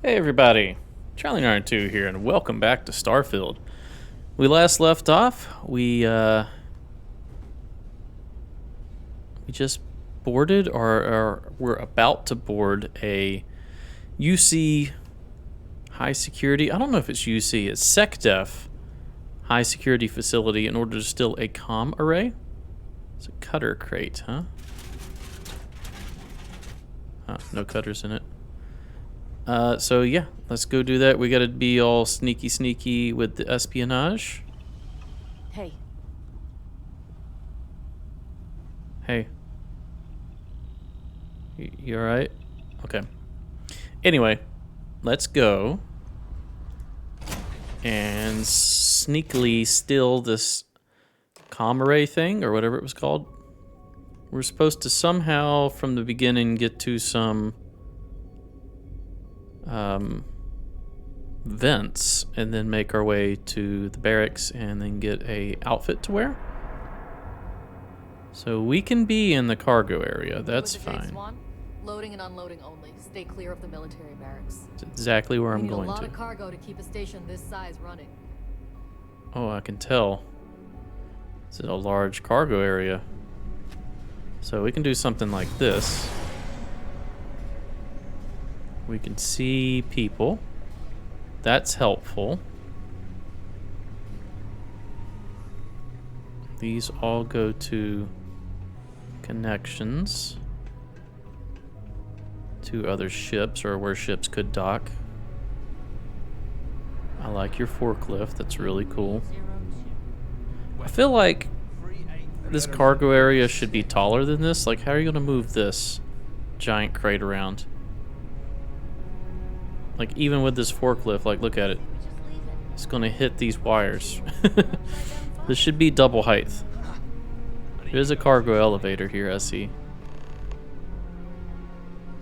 Hey everybody, Charlie92 here, and welcome back to Starfield. We last left off. We just boarded, or we're about to board a UC high security. I don't know if it's UC. It's SecDef high security facility in order to steal a comm array. It's a cutter crate, huh? No cutters in it. So yeah, let's go do that. We gotta be all sneaky with the espionage. Hey. Hey. You alright? Okay. Anyway, let's go and sneakily steal this comm array thing, or whatever it was called. We're supposed to somehow, from the beginning, get to some vents and then make our way to the barracks and then get a outfit to wear. So we can be in the cargo area. That's fine. Swan? Loading and unloading only. Stay clear of the military barracks. That's exactly where I'm going a lot to. of cargo to keep a station this size running. Oh, I can tell. It's a large cargo area. So we can do something like this. We can see people. That's helpful. These all go to connections to other ships, or where ships could dock. I like your forklift. That's really cool. I feel like this cargo area should be taller than this. Like, how are you going to move this giant crate around? Like, even with this forklift, like, look at it. It's going to hit these wires. This should be double height. There's a cargo elevator here, I see.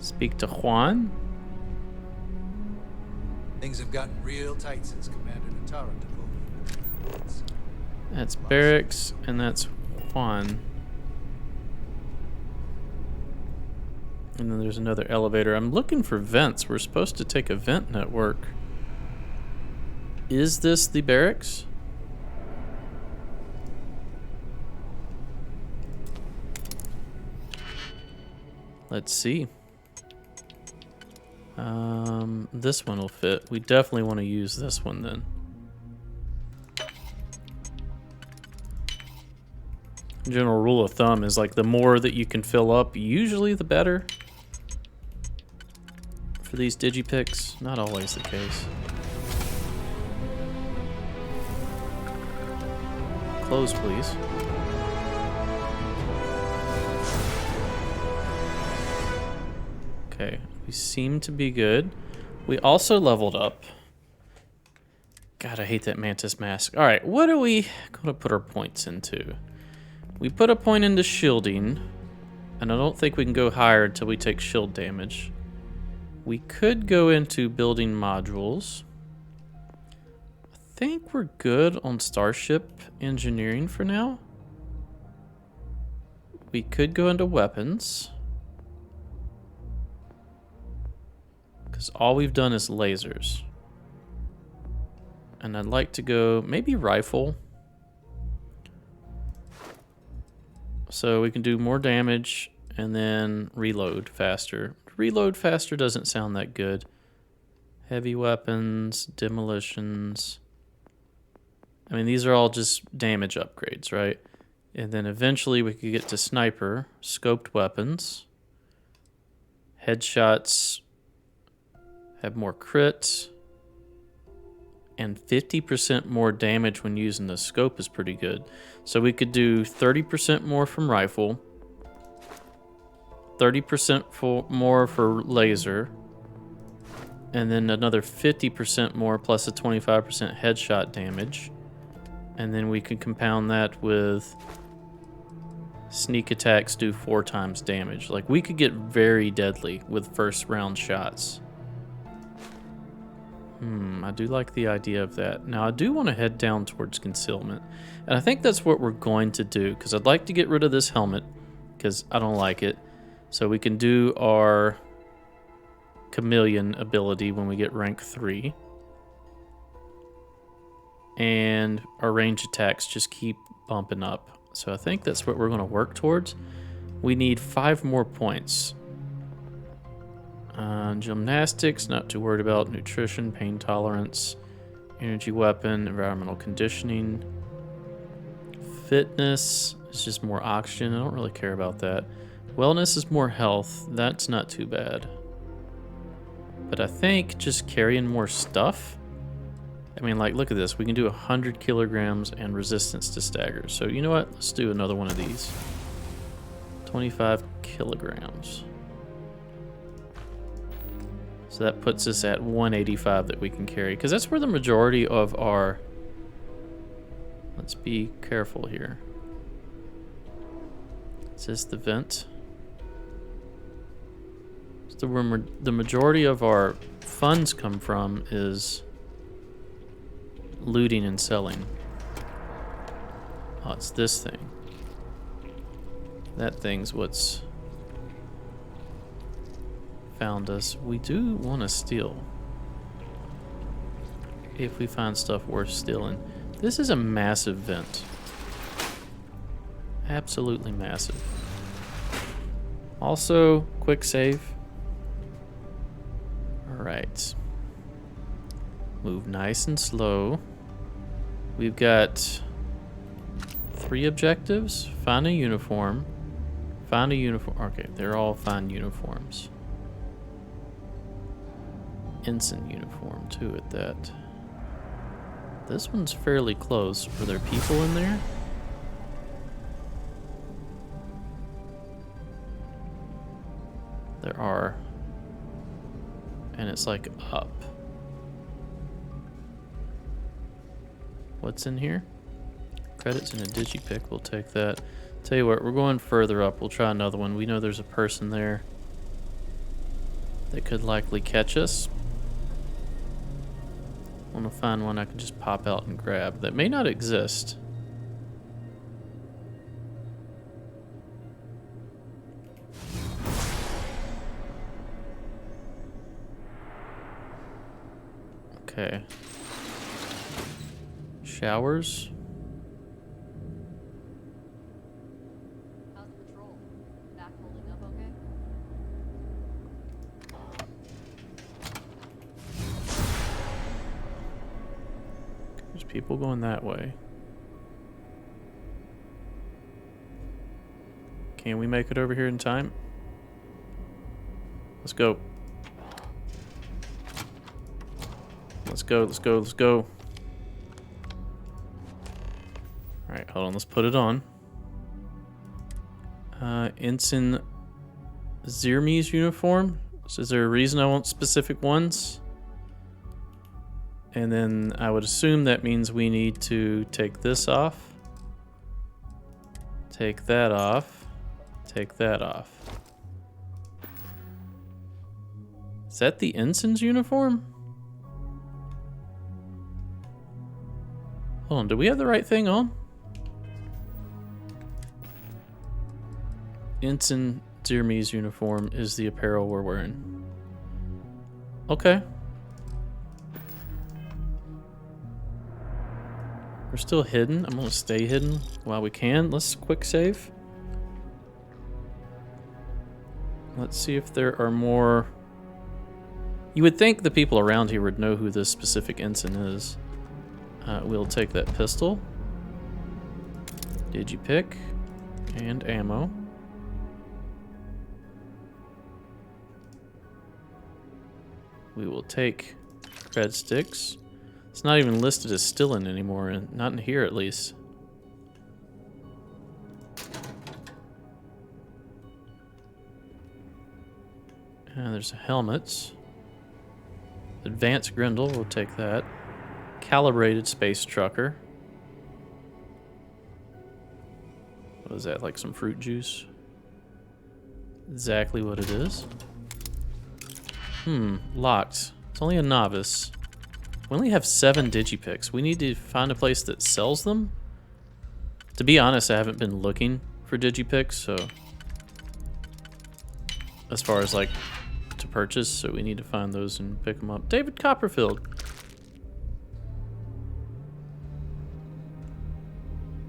Speak to Juan. Things have gotten real tight since Commander Natara took over. That's barracks, and that's Juan. And then there's another elevator. I'm looking for vents. We're supposed to take a vent network. Is this the barracks? Let's see. This one will fit. We definitely want to use this one then. General rule of thumb is like the more that you can fill up, usually the better. For these digipicks, not always the case. Close, please. Okay, we seem to be good. We also leveled up. God, I hate that mantis mask. All right, what are we going to put our points into? We put a point into shielding, and I don't think we can go higher until we take shield damage. We could go into building modules. I think we're good on starship engineering for now. We could go into weapons, because all we've done is lasers. And I'd like to go maybe rifle. So we can do more damage and then reload faster. Reload faster doesn't sound that good. Heavy weapons, demolitions. I mean, these are all just damage upgrades, right? And then eventually we could get to sniper, scoped weapons. Headshots have more crit. And 50% more damage when using the scope is pretty good. So we could do 30% more from rifle, 30% more for laser, and then another 50% more plus a 25% headshot damage. And then we can compound that with sneak attacks do 4 times damage. Like, we could get very deadly with first round shots. I do like the idea of that. Now, I do want to head down towards concealment. And I think that's what we're going to do, because I'd like to get rid of this helmet, because I don't like it. So we can do our chameleon ability when we get rank 3. And our range attacks just keep bumping up. So I think that's what we're going to work towards. We need 5 more points. Gymnastics, not too worried about. Nutrition, pain tolerance, energy weapon, environmental conditioning. Fitness is just more oxygen. I don't really care about that. Wellness is more health. That's not too bad. But I think just carrying more stuff. I mean, like, look at this. We can do 100 kilograms and resistance to stagger. So you know what? Let's do another one of these. 25 kilograms. So that puts us at 185 that we can carry. Because that's where the majority of our... Let's be careful here. Is this the vent? So where the majority of our funds come from is looting and selling. Oh, it's this thing. That thing's what's found us. We do want to steal. If we find stuff worth stealing. This is a massive vent. Absolutely massive. Also, quick save. Alright. Move nice and slow. We've got 3 objectives. Find a uniform. Find a uniform. Okay, they're all find uniforms. Ensign uniform, too, at that. This one's fairly close. Were there people in there? There are. And it's like up. What's in here? Credits and a digipick. We'll take that. Tell you what, we're going further up. We'll try another one. We know there's a person there that could likely catch us. I want to find one I can just pop out and grab. That may not exist. Okay. Showers. How's the patrol? Back holding up okay? There's people going that way. Can we make it over here in time? Let's go. Let's go, let's go, let's go. Alright, hold on, let's put it on. Ensign Zirmi's uniform. So is there a reason I want specific ones? And then I would assume that means we need to take this off. Take that off. Take that off. Is that the ensign's uniform? Hold on, do we have the right thing on? Ensign Zirmi's uniform is the apparel we're wearing. Okay. We're still hidden. I'm gonna stay hidden while we can. Let's quick save. Let's see if there are more. You would think the people around here would know who this specific ensign is. We'll take that pistol. Digipick. And ammo. We will take cred sticks. It's not even listed as still in anymore, and not in here at least. And there's helmets. Advanced Grendel, we'll take that. Calibrated space trucker. What is that, like some fruit juice? Exactly what it is. Locked. It's only a novice. We only have 7 digipicks. We need to find a place that sells them. To be honest, I haven't been looking for digipicks, so as far as like to purchase, so we need to find those and pick them up. David Copperfield.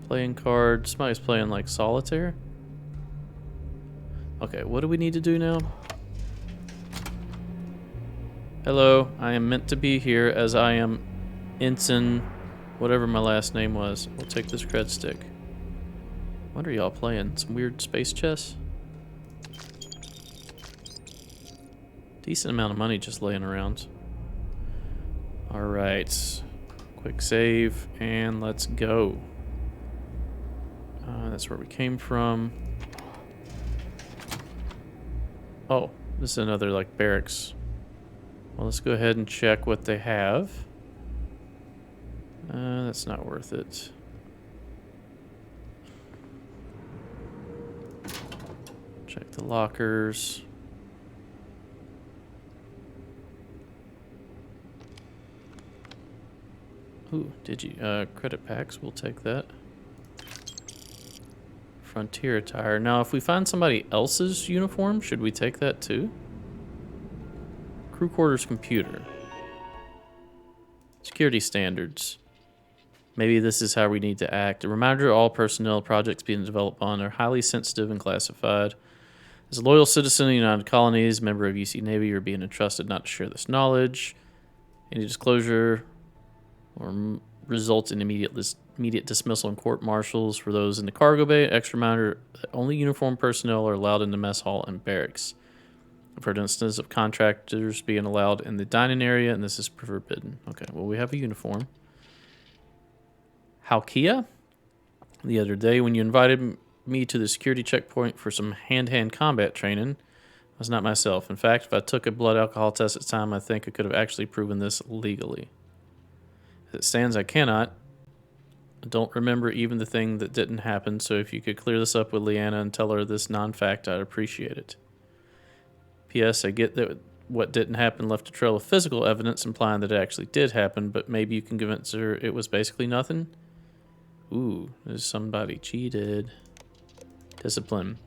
Playing cards. Somebody's playing like solitaire. Okay, what do we need to do now? Hello, I am meant to be here as I am Ensign, whatever my last name was. We'll take this cred stick. What are y'all playing? Some weird space chess? Decent amount of money just laying around. Alright. Quick save, and let's go. That's where we came from. Oh, this is another, like, barracks. Well, let's go ahead and check what they have. That's not worth it. Check the lockers. Ooh, credit packs, we'll take that. Frontier attire. Now, if we find somebody else's uniform, should we take that too? Crew quarters computer. Security standards. Maybe this is how we need to act. A reminder to all personnel projects being developed on are highly sensitive and classified. As a loyal citizen of the United Colonies, member of UC Navy, you're being entrusted not to share this knowledge. Any disclosure or result in immediate dismissal in court martials for those in the cargo bay. Extra reminder that only uniformed personnel are allowed in the mess hall and barracks. I've heard instances of contractors being allowed in the dining area, and this is forbidden. Okay, well, we have a uniform. Halkia? The other day, when you invited me to the security checkpoint for some hand-to-hand combat training, I was not myself. In fact, if I took a blood alcohol test at the time, I think I could have actually proven this legally. As it stands, I cannot. I don't remember even the thing that didn't happen, so if you could clear this up with Leanna and tell her this non-fact, I'd appreciate it. P.S. I get that what didn't happen left a trail of physical evidence implying that it actually did happen, but maybe you can convince her it was basically nothing? Ooh, there's somebody cheated. Discipline.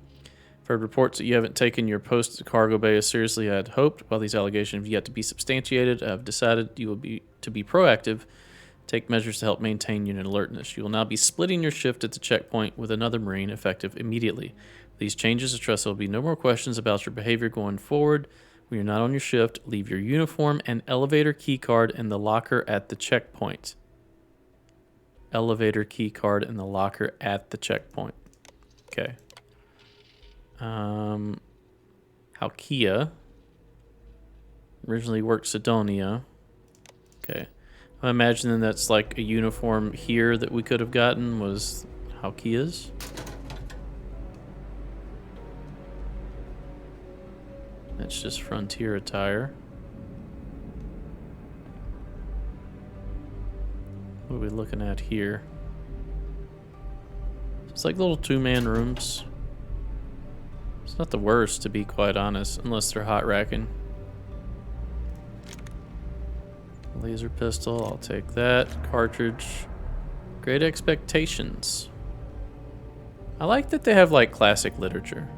I've heard reports that you haven't taken your post at the cargo bay as seriously as I had hoped. While these allegations have yet to be substantiated, I have decided you will be proactive, take measures to help maintain unit alertness. You will now be splitting your shift at the checkpoint with another Marine effective immediately. These changes, I trust there will be no more questions about your behavior going forward. When you're not on your shift, leave your uniform and elevator key card in the locker at the checkpoint. Elevator key card in the locker at the checkpoint. Okay. Halkia. Originally worked Sidonia. Okay. I'm imagining that's like a uniform here that we could have gotten was Halkia's. That's just frontier attire. What are we looking at here? It's like little two-man rooms. It's not the worst, to be quite honest, unless they're hot racking. Laser pistol, I'll take that. Cartridge. Great Expectations. I like that they have like classic literature.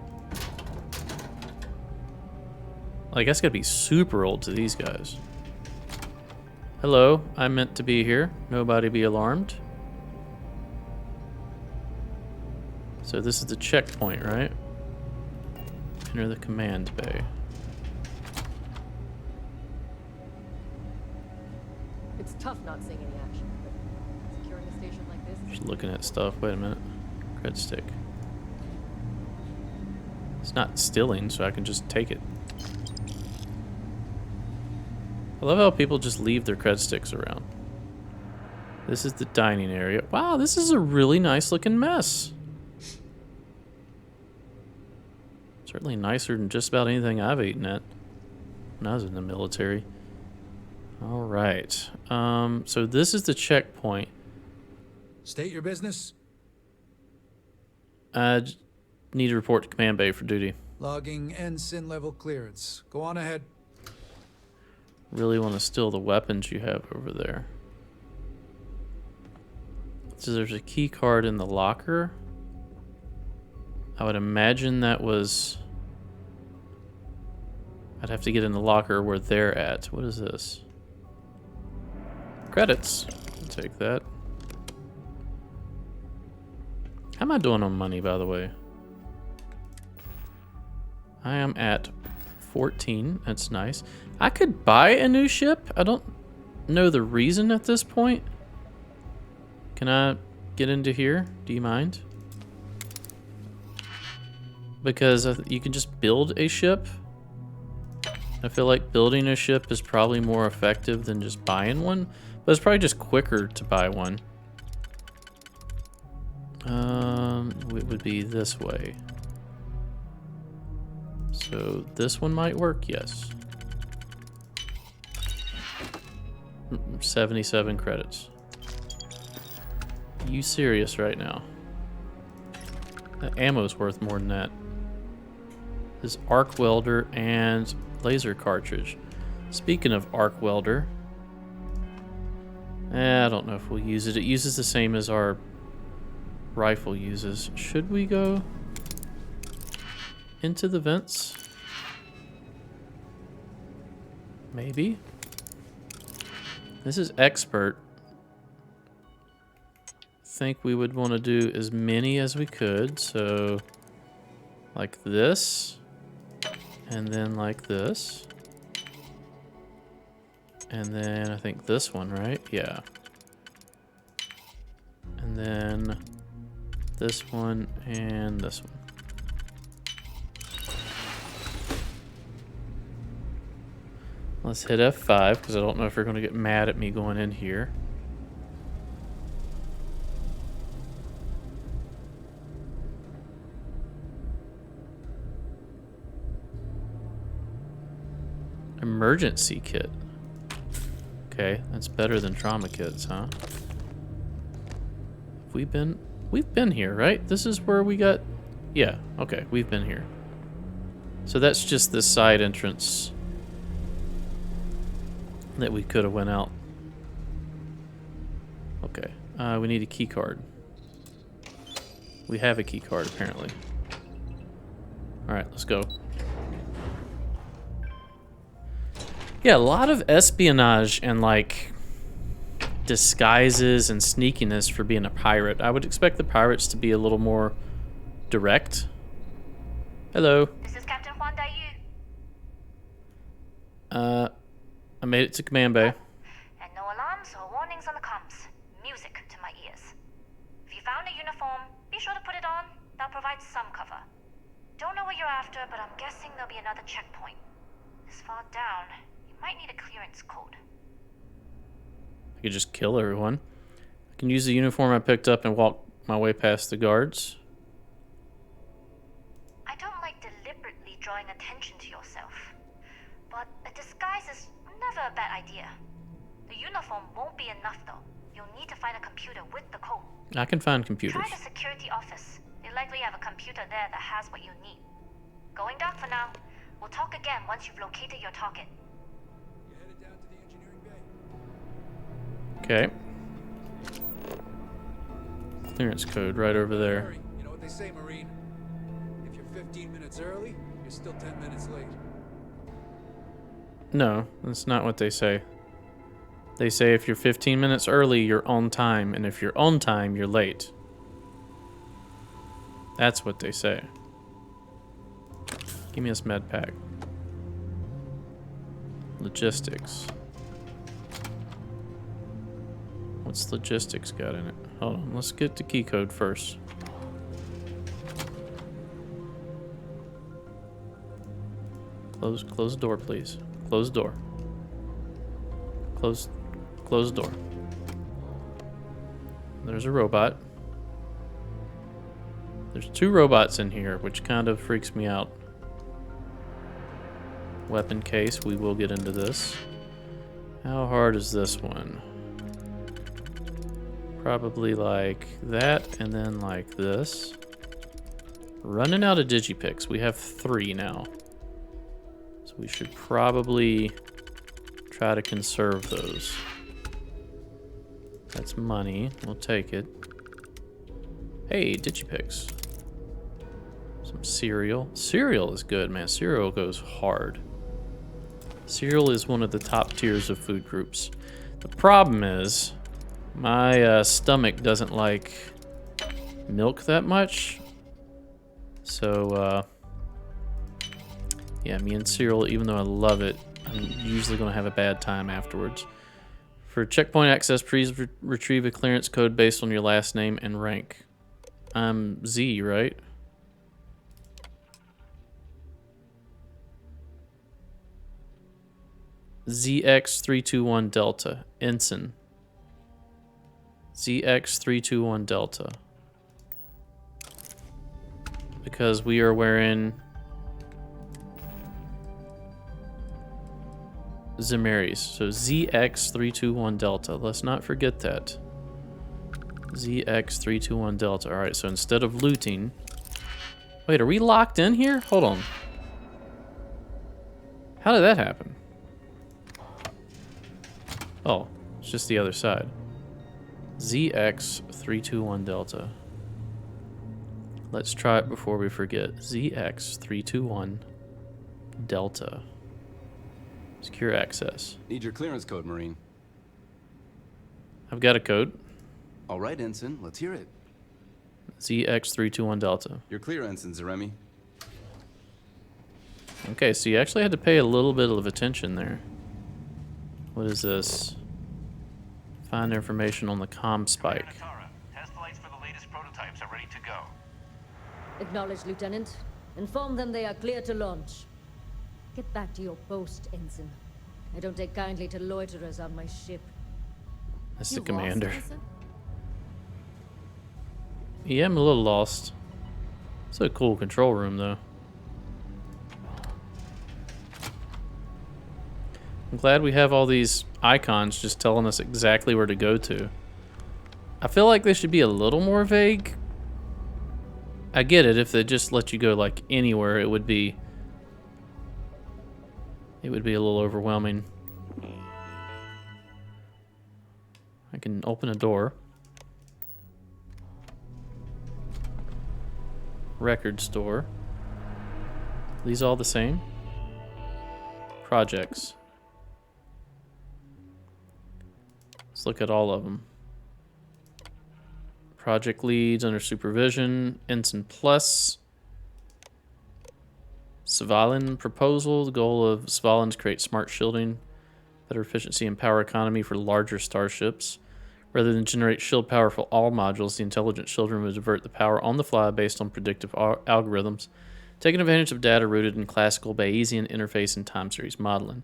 Like, that's gotta be super old to these guys. Hello, I meant to be here. Nobody be alarmed. So this is the checkpoint, right? Enter the command bay. It's tough not seeing any action, but securing a station like this. Just looking at stuff. Wait a minute. Cred stick. It's not stealing, so I can just take it. I love how people just leave their cred sticks around. This is the dining area. Wow, this is a really nice looking mess. Certainly nicer than just about anything I've eaten at when I was in the military. All right. So this is the checkpoint. State your business. I need to report to command bay for duty. Logging ensign level clearance. Go on ahead. Really want to steal the weapons you have over there. So there's a key card in the locker. I would imagine that was I'd have to get in the locker where they're at. What is this? Credits. I'll take that. How am I doing on money, by the way? I am at 14. That's nice. I could buy a new ship. I don't know the reason at this point. Can I get into here? Do you mind? Because you can just build a ship. I feel like building a ship is probably more effective than just buying one. But it's probably just quicker to buy one. It would be this way. So this one might work, yes. 77 credits. You serious right now? The ammo's worth more than that. This arc welder and laser cartridge. Speaking of arc welder, I don't know if we'll use it. It uses the same as our rifle uses. Should we go into the vents? Maybe. This is expert. Think we would want to do as many as we could. So like this, and then like this, and then I think this one, right? Yeah. And then this one and this one. Let's hit F5 because I don't know if you're going to get mad at me going in here. Emergency kit. Okay, that's better than trauma kits, huh? We've been here, right? This is where we got... Yeah, okay, we've been here. So that's just the side entrance that we could have went out. Okay, we need a key card. We have a key card, apparently. Alright, let's go. Yeah, a lot of espionage and, like, disguises and sneakiness for being a pirate. I would expect the pirates to be a little more direct. Hello. This is Captain Huan Daiyu. I made it to command bay. And no alarms or warnings on the comms. Music to my ears. If you found a uniform, be sure to put it on. That'll provide some cover. Don't know what you're after, but I'm guessing there'll be another checkpoint. This far down, you might need a clearance code. I could just kill everyone. I can use the uniform I picked up and walk my way past the guards. I don't like deliberately drawing attention to yourself, but a disguise is never a bad idea. The uniform won't be enough though. You'll need to find a computer with the code. I can find computers. Try the security office. They likely have a computer there that has what you need. Going dark for now. We'll talk again once you've located your target. You're headed down to the engineering bay. Okay. Clearance code right over there. Hurry. You know what they say, Marine? If you're 15 minutes early, you're still 10 minutes late. No, that's not what they say. They say if you're 15 minutes early, you're on time, and if you're on time, you're late. That's what they say. Give me this med pack. Logistics. What's logistics got in it? Hold on, let's get the key code first. Close the door, please. Close the door. Close the door. There's a robot. There's two robots in here, which kind of freaks me out. Weapon case, we will get into this. How hard is this one? Probably like that, and then like this. Running out of digipicks. We have 3 now. So we should probably try to conserve those. That's money. We'll take it. Hey, digipicks. Some cereal. Cereal is good, man. Cereal goes hard. Cereal is one of the top tiers of food groups. The problem is my stomach doesn't like milk that much. So, yeah, me and cereal, even though I love it, I'm usually going to have a bad time afterwards. For checkpoint access, please retrieve a clearance code based on your last name and rank. I'm Z, right? ZX321 Delta. Ensign. ZX321 Delta. Because we are wearing Zamaris. So ZX321 Delta. Let's not forget that. ZX321 Delta. Alright, so instead of looting... Wait, are we locked in here? Hold on. How did that happen? Oh, it's just the other side. ZX321 Delta. Let's try it before we forget. ZX321 Delta. Secure access. Need your clearance code, Marine. I've got a code. All right, Ensign, let's hear it. ZX321 Delta. You're clear, Ensign Zaremi. Okay, so you actually had to pay a little bit of attention there. What is this? Find information on the comm spike. Test flights for the latest prototypes are ready to go. Acknowledged, Lieutenant. Inform them they are clear to launch. Get back to your post, Ensign. I don't take kindly to loiterers on my ship. That's You the commander. lost, Ensign? Yeah, I'm a little lost. It's a cool control room, though. I'm glad we have all these icons just telling us exactly where to go to. I feel like they should be a little more vague. I get it, if they just let you go like anywhere, it would be a little overwhelming. I can open a door. Record store. These all the same? Projects. Let's look at all of them. Project leads under supervision. Ensign Plus. Svalin proposal. The goal of Svalin is to create smart shielding, better efficiency and power economy for larger starships. Rather than generate shield power for all modules, the intelligent children will divert the power on the fly based on predictive algorithms, taking advantage of data rooted in classical Bayesian interface and time series modeling.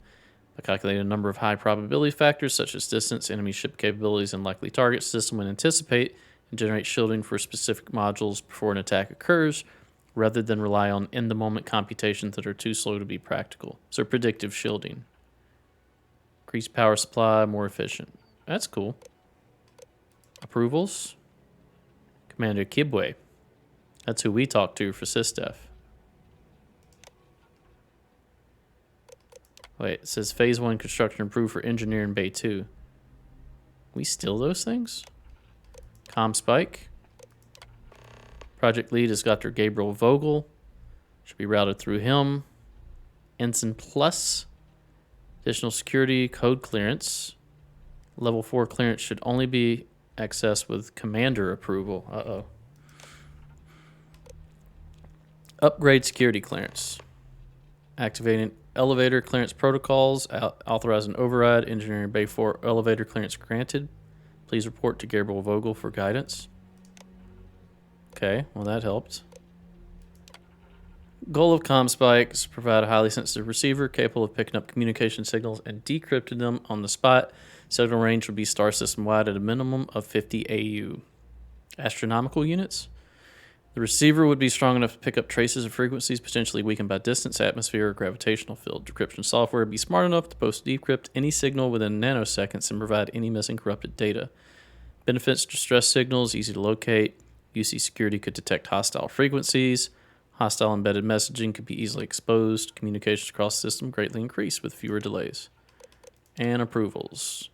By calculating a number of high probability factors such as distance, enemy ship capabilities, and likely targets, the system will anticipate and generate shielding for specific modules before an attack occurs, rather than rely on in-the-moment computations that are too slow to be practical. So predictive shielding. Increased power supply, more efficient. That's cool. Approvals. Commander Kibwe. That's who we talk to for SysDef. Wait, it says Phase 1 construction approved for Engineering Bay 2. We steal those things? Comm Spike. Project lead is Dr. Gabriel Vogel. Should be routed through him. Ensign Plus. Additional security code clearance. Level 4 clearance should only be accessed with commander approval. Uh-oh. Upgrade security clearance. Activating elevator clearance protocols. Authorizing override. Engineering Bay 4 elevator clearance granted. Please report to Gabriel Vogel for guidance. Okay, well that helped. Goal of CommSpike is to provide a highly sensitive receiver capable of picking up communication signals and decrypting them on the spot. Signal range would be star system wide at a minimum of 50 AU. Astronomical units. The receiver would be strong enough to pick up traces of frequencies potentially weakened by distance, atmosphere, or gravitational field. Decryption software would be smart enough to post-decrypt any signal within nanoseconds and provide any missing corrupted data. Benefits: distress signals, easy to locate. UC security could detect hostile frequencies. Hostile embedded messaging could be easily exposed. Communications across the system greatly increased with fewer delays. And approvals.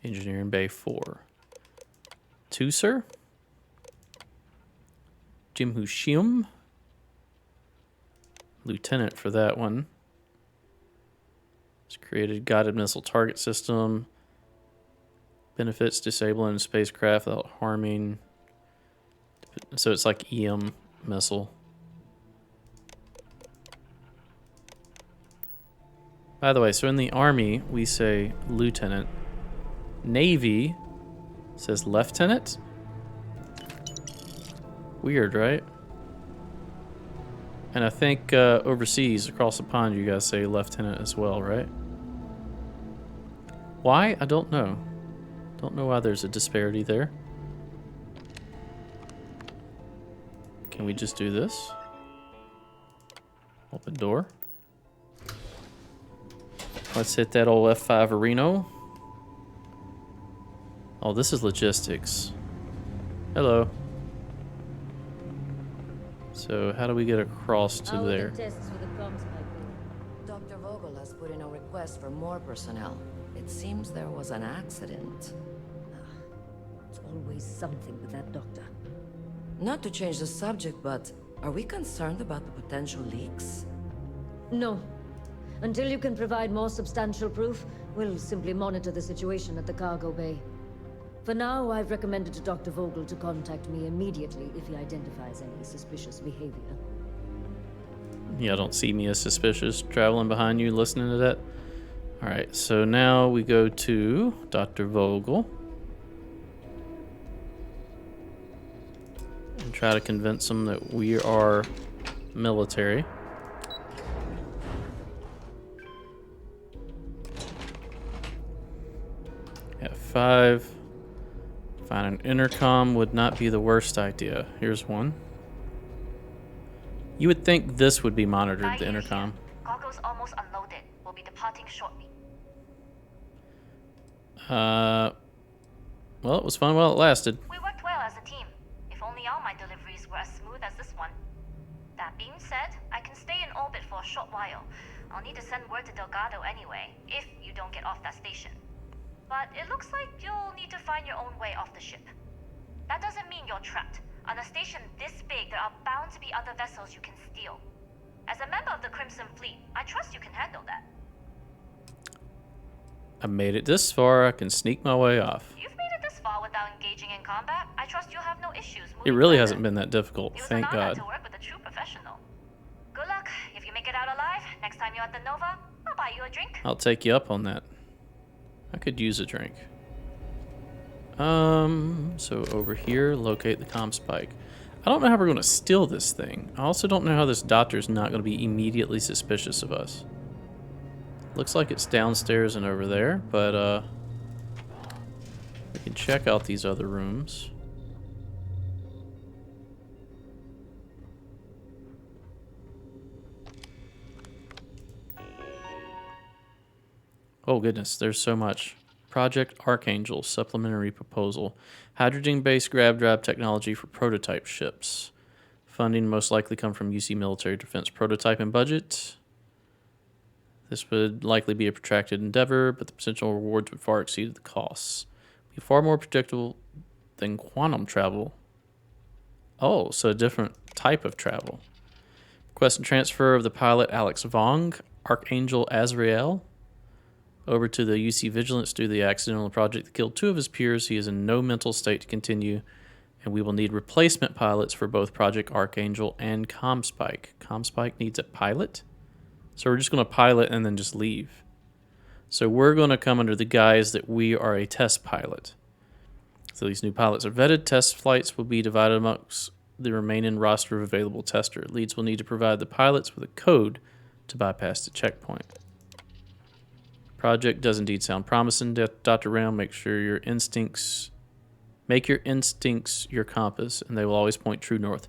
Engineering Bay 4. 2, sir? Jim Hushim. Lieutenant for that one. It's created guided missile target system. Benefits disabling spacecraft without harming. So it's like EM missile. By the way, so in the Army, we say lieutenant. Navy says lieutenant. Weird, right? And I think overseas, across the pond, you guys say lieutenant as well, right? Why? I don't know. Don't know why there's a disparity there. Can we just do this? Open door. Let's hit that old F5 Reno. Oh, this is logistics. Hello. So how do we get across to How are there? the tests for the comms pipe going? Dr. Vogel has put in a request for more personnel. It seems there was an accident. It's always something with that doctor. Not to change the subject, but are we concerned about the potential leaks? No. Until you can provide more substantial proof, we'll simply monitor the situation at the cargo bay. For now, I've recommended to Dr. Vogel to contact me immediately if he identifies any suspicious behavior. Yeah, don't see me as suspicious traveling behind you listening to that. Alright, so now we go to Dr. Vogel. And try to convince him that we are military. F5. Find an intercom would not be the worst idea. Here's one. You would think this would be monitored, the intercom. Goggles almost unloaded. We'll be departing shortly. Well, it was fun while it lasted. We worked well as a team. If only all my deliveries were as smooth as this one. That being said, I can stay in orbit for a short while. I'll need to send word to Delgado anyway, if you don't get off that station. But it looks like you'll need to find your own way off the ship. That doesn't mean you're trapped. On a station this big, there are bound to be other vessels you can steal. As a member of the Crimson Fleet, I trust you can handle that. I made it this far, I can sneak my way off. You've made it this far without engaging in combat. I trust you'll have no issues moving It really further. hasn't been that difficult, It was thank an honor God. to work with a true professional. Good luck. If you make it out alive, next time you're at the Nova, I'll buy you a drink. I'll take you up on that. I could use a drink. So over here, locate the comm spike. I don't know how we're going to steal this thing. I also don't know how this doctor's not going to be immediately suspicious of us. Looks like it's downstairs and over there, but we can check out these other rooms. Oh goodness, there's so much. Project Archangel, supplementary proposal. Hydrogen-based grav drive technology for prototype ships. Funding most likely come from UC Military Defense prototype and budget. This would likely be a protracted endeavor, but the potential rewards would far exceed the costs. Be far more predictable than quantum travel. Oh, so a different type of travel. Request and transfer of the pilot Alex Vong, Archangel Azrael, over to the UC Vigilance due to the accident on the project that killed 2 of his peers. He is in no mental state to continue, and we will need replacement pilots for both Project Archangel and ComSpike. ComSpike needs a pilot? So we're just going to pilot and then just leave. So we're going to come under the guise that we are a test pilot. So these new pilots are vetted. Test flights will be divided amongst the remaining roster of available tester. Leads will need to provide the pilots with a code to bypass the checkpoint. Project does indeed sound promising, Dr. Round. Make your instincts your compass, and they will always point true north.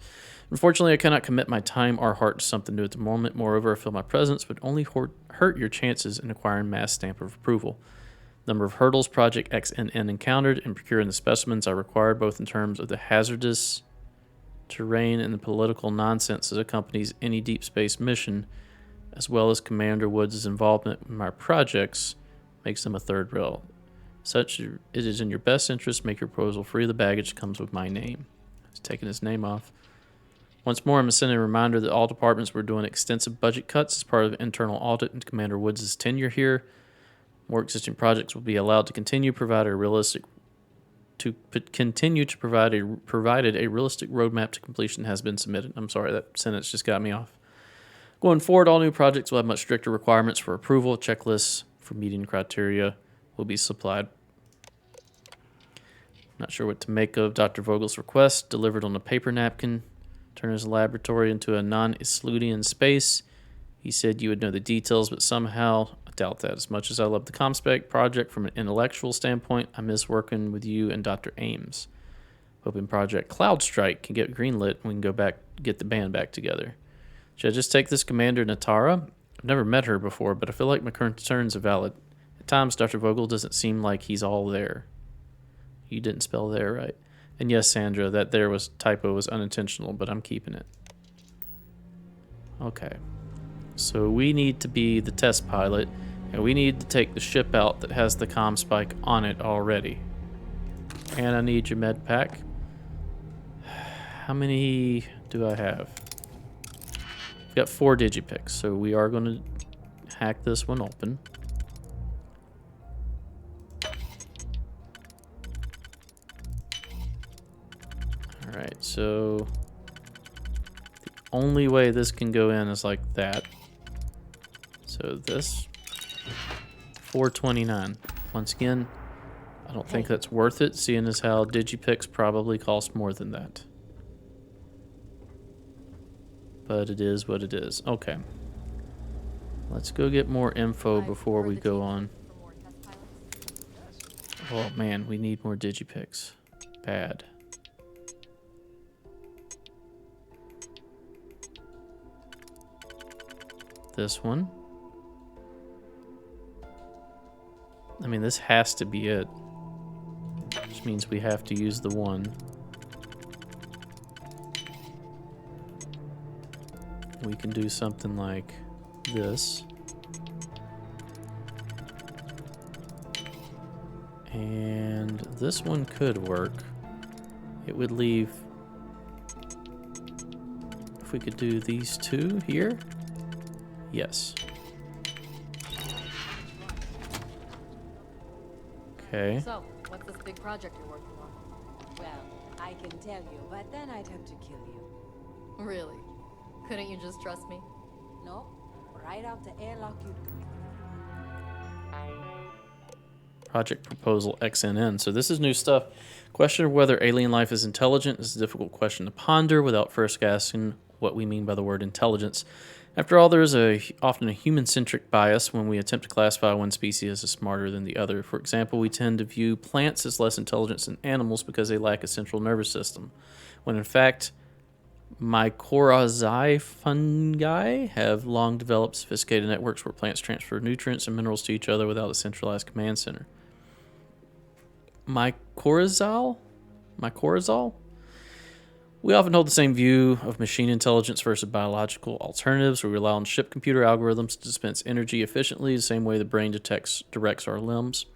Unfortunately, I cannot commit my time or heart to something new at the moment. Moreover, I feel my presence would only hurt your chances in acquiring mass stamp of approval. Number of hurdles Project XNN encountered in procuring the specimens I required, both in terms of the hazardous terrain and the political nonsense that accompanies any deep space mission, as well as Commander Woods' involvement in my projects, makes them a third rail. Such it is in your best interest to make your proposal free of the baggage that comes with my name. He's taking his name off. Once more, I'm sending a reminder that all departments were doing extensive budget cuts as part of internal audit and Commander Woods' tenure here. More existing projects will be allowed to continue provided a realistic roadmap to completion has been submitted. I'm sorry, that sentence just got me off. Going forward, all new projects will have much stricter requirements for approval. Checklists for meeting criteria will be supplied. Not sure what to make of Dr. Vogel's request, delivered on a paper napkin. Turn his laboratory into a non-Isludian space. He said you would know the details, but somehow I doubt that. As much as I love the ComSpec project from an intellectual standpoint, I miss working with you and Dr. Ames. Hoping Project Cloudstrike can get greenlit and we can go back, get the band back together. Should I just take this Commander Natara? I've never met her before, but I feel like my concerns are valid. At times, Dr. Vogel doesn't seem like he's all there. You didn't spell there right. And yes, Sandra, that there was typo was unintentional, but I'm keeping it. Okay. So we need to be the test pilot, and we need to take the ship out that has the comm spike on it already. And I need your med pack. How many do I have? I've got 4 digipicks, so we are going to hack this one open. Alright, so the only way this can go in is like that. So this 429. Once again, I don't think that's worth it, seeing as how digipicks probably cost more than that. But it is what it is. Okay. Let's go get more info before we go on. Oh man, we need more digipicks. Bad. This one. I mean, this has to be it. Which means we have to use the one. We can do something like this. And this one could work. It would leave... If we could do these two here. Yes. Okay. So, what's this big project you're working on? Well, I can tell you, but then I'd have to kill you. Really? Couldn't you just trust me? No, right out the airlock you do. Project Proposal XNN. So this is new stuff. Question of whether alien life is intelligent is a difficult question to ponder without first asking what we mean by the word intelligence. After all, there is often a human-centric bias when we attempt to classify one species as smarter than the other. For example, we tend to view plants as less intelligent than animals because they lack a central nervous system, when in fact, mycorrhizae fungi have long developed sophisticated networks where plants transfer nutrients and minerals to each other without a centralized command center. Mycorrhizal? We often hold the same view of machine intelligence versus biological alternatives. We rely on ship computer algorithms to dispense energy efficiently, the same way the brain directs our limbs.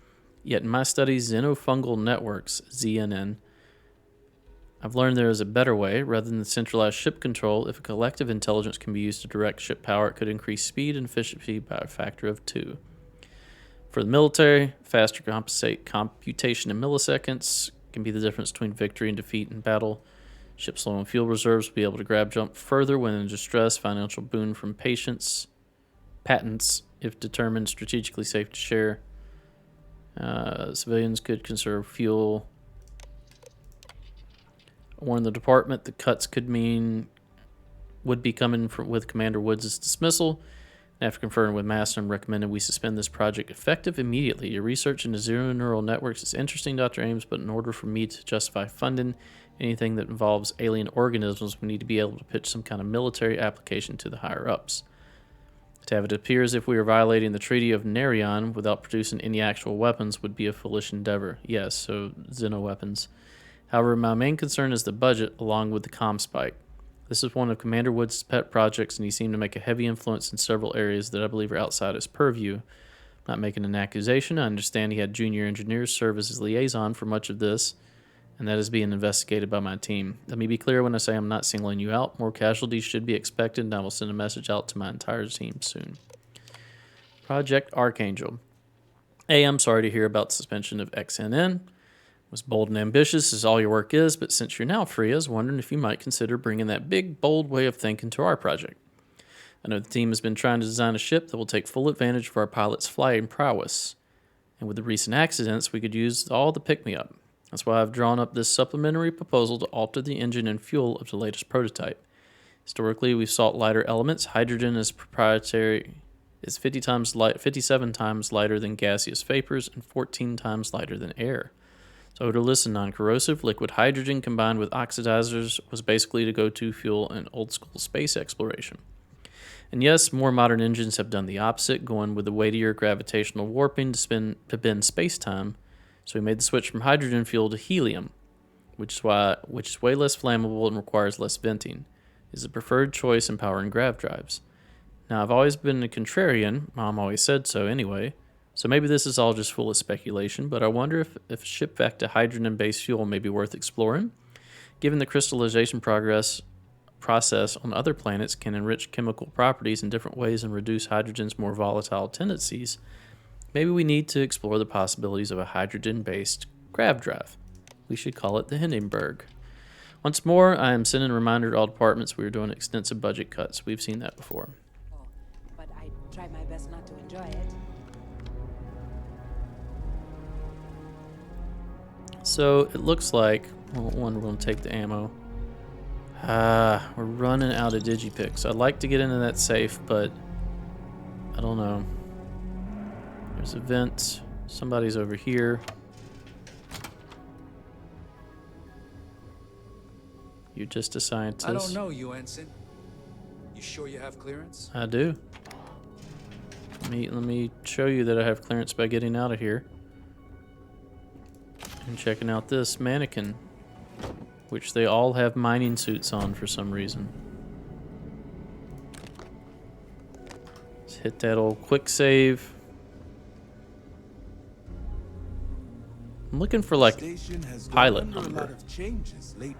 Yet in my studies, xenofungal networks, ZNN, I've learned there is a better way. Rather than centralized ship control, if a collective intelligence can be used to direct ship power, it could increase speed and efficiency by a factor of 2. For the military, faster computation in milliseconds can be the difference between victory and defeat in battle. Ships low on fuel reserves will be able to jump further when in distress. Financial boon from patents, if determined strategically safe to share. Civilians could conserve fuel. Warn the department the cuts would be coming with Commander Woods' dismissal. After conferring with Master, recommended we suspend this project effective immediately. Your research into zero neural networks is interesting, Dr. Ames, but in order for me to justify funding anything that involves alien organisms, we need to be able to pitch some kind of military application to the higher-ups. To have it appear as if we are violating the Treaty of Nerion without producing any actual weapons would be a foolish endeavor. Yes, so xenoweapons. However, my main concern is the budget along with the comm spike. This is one of Commander Woods' pet projects, and he seemed to make a heavy influence in several areas that I believe are outside his purview. I'm not making an accusation. I understand he had junior engineers serve as his liaison for much of this, and that is being investigated by my team. Let me be clear when I say I'm not singling you out. More casualties should be expected, and I will send a message out to my entire team soon. Project Archangel. A, I'm sorry to hear about the suspension of XNN. Was bold and ambitious as all your work is, but since you're now free, I was wondering if you might consider bringing that big, bold way of thinking to our project. I know the team has been trying to design a ship that will take full advantage of our pilot's flying prowess. And with the recent accidents, we could use all the pick-me-up. That's why I've drawn up this supplementary proposal to alter the engine and fuel of the latest prototype. Historically, we've sought lighter elements. Hydrogen is proprietary, is 57 times lighter than gaseous vapors and 14 times lighter than air. So odorless and non-corrosive, liquid hydrogen combined with oxidizers was basically the go-to fuel in old-school space exploration. And yes, more modern engines have done the opposite, going with the weightier gravitational warping to bend space-time. So we made the switch from hydrogen fuel to helium, which is way less flammable and requires less venting. It is the preferred choice in powering grav drives. Now, I've always been a contrarian. Mom always said so anyway. So maybe this is all just full of speculation, but I wonder if a ship back to hydrogen-based fuel may be worth exploring. Given the crystallization process on other planets can enrich chemical properties in different ways and reduce hydrogen's more volatile tendencies, maybe we need to explore the possibilities of a hydrogen-based grav drive. We should call it the Hindenburg. Once more, I am sending a reminder to all departments we are doing extensive budget cuts. We've seen that before. Oh, but I try my best not to enjoy it. So it looks like, well, one, we're going to take the ammo. We're running out of digipicks. I'd like to get into that safe, but I don't know. There's a vent. Somebody's over here. You're just a scientist. I don't know you, Ensign. You sure you have clearance? I do. Let me show you that I have clearance by getting out of here. And checking out this mannequin, which they all have mining suits on for some reason. Let's hit that old quick save. I'm looking for like pilot A lot number. of changes lately.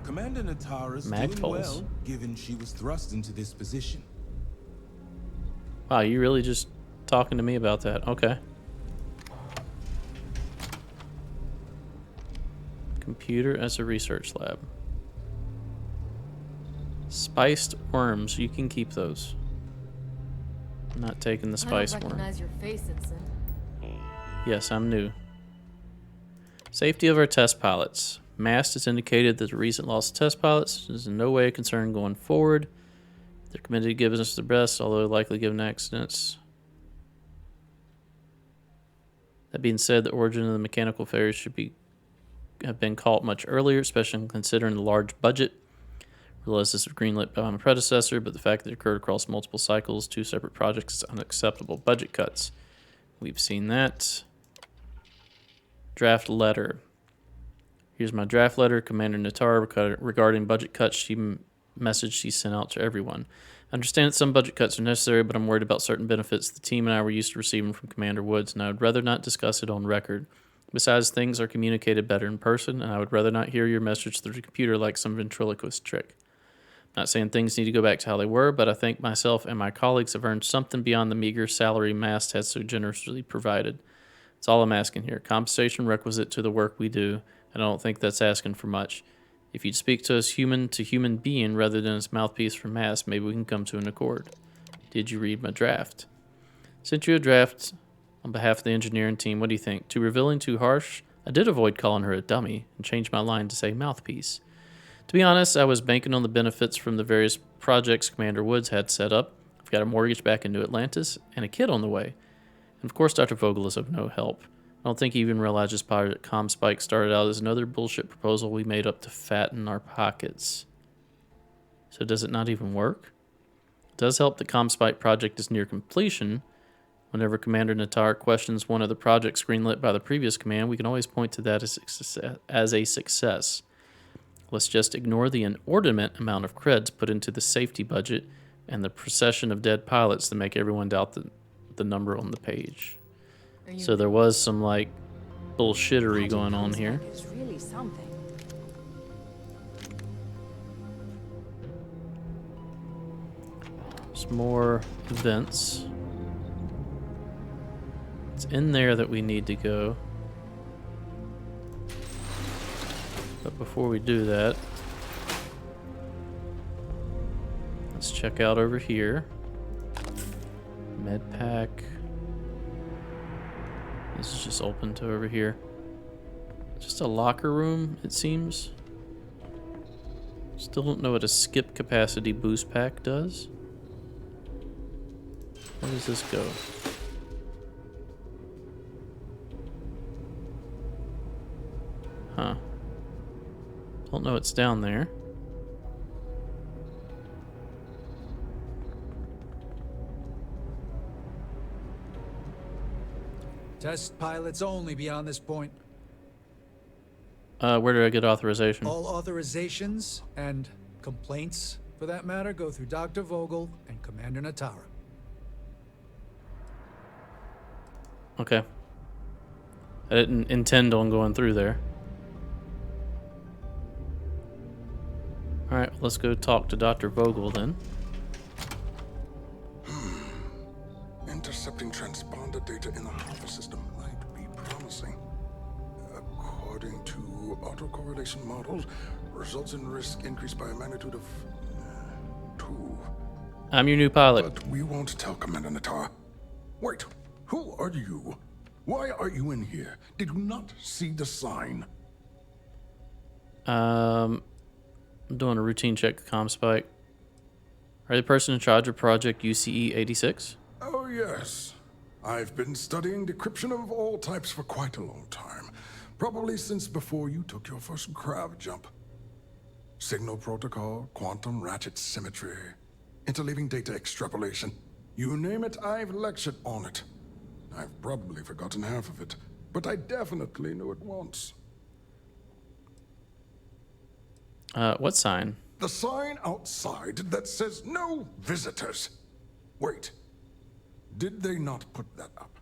Commander Natara's Mag doing pulse. well, given she was thrust into this position. Wow, you really just talking to me about that? Okay. Computer as a research lab. Spiced worms, you can keep those. I'm not taking the I spice don't worm. recognize your face, Ensign. Yes, I'm new. Safety of our test pilots. MAST has indicated that the recent loss of test pilots is in no way a concern going forward. They're committed to giving us their best, although likely given accidents. That being said, the origin of the mechanical failures have been caught much earlier, especially considering the large budget. I realize this was greenlit by my predecessor, but the fact that it occurred across multiple cycles, 2 separate projects, is unacceptable. Budget cuts. We've seen that. Draft letter. Here's my draft letter, Commander Natara, regarding budget cuts. Message she sent out to everyone. I understand that some budget cuts are necessary, but I'm worried about certain benefits the team and I were used to receiving from Commander Woods, and I would rather not discuss it on record. Besides, things are communicated better in person, and I would rather not hear your message through the computer like some ventriloquist trick. I'm not saying things need to go back to how they were, but I think myself and my colleagues have earned something beyond the meager salary MAST has so generously provided. That's all I'm asking here. Compensation requisite to the work we do, and I don't think that's asking for much. If you'd speak to us human to human being rather than as mouthpiece for MAST, maybe we can come to an accord. Did you read my draft? Sent you a draft on behalf of the engineering team. What do you think? Too revealing, too harsh? I did avoid calling her a dummy and changed my line to say mouthpiece. To be honest, I was banking on the benefits from the various projects Commander Woods had set up. I've got a mortgage back into Atlantis and a kid on the way. And of course, Dr. Vogel is of no help. I don't think he even realizes Project ComSpike started out as another bullshit proposal we made up to fatten our pockets. So does it not even work? It does help the ComSpike project is near completion. Whenever Commander Natar questions one of the projects greenlit by the previous command, we can always point to that as a success. Let's just ignore the inordinate amount of creds put into the safety budget and the procession of dead pilots that make everyone doubt the number on the page. So there was some like bullshittery going on here. It's really something. There's more vents. It's in there that we need to go. But before we do that, let's check out over here. Med pack. This is just open to over here. Just a locker room, it seems. Still don't know what a skip capacity boost pack does. Where does this go? Huh. Don't know what's down there. Test pilots only beyond this point. Where do I get authorization? All authorizations and complaints, for that matter, go through Dr. Vogel and Commander Natara. Okay. I didn't intend on going through there. Alright, let's go talk to Dr. Vogel then. Intercepting transponder data in the Alpha system might be promising. According to autocorrelation models, results in risk increased by a magnitude of 2. I'm your new pilot. But we won't tell Commander Natara. Wait, who are you? Why are you in here? Did you not see the sign? I'm doing a routine check of comm spike. Are you the person in charge of Project UCE 86? Oh, yes. I've been studying decryption of all types for quite a long time. Probably since before you took your first crab jump. Signal protocol, quantum ratchet symmetry, interleaving data extrapolation. You name it, I've lectured on it. I've probably forgotten half of it, but I definitely knew it once. What sign? The sign outside that says no visitors. Wait. Did they not put that up?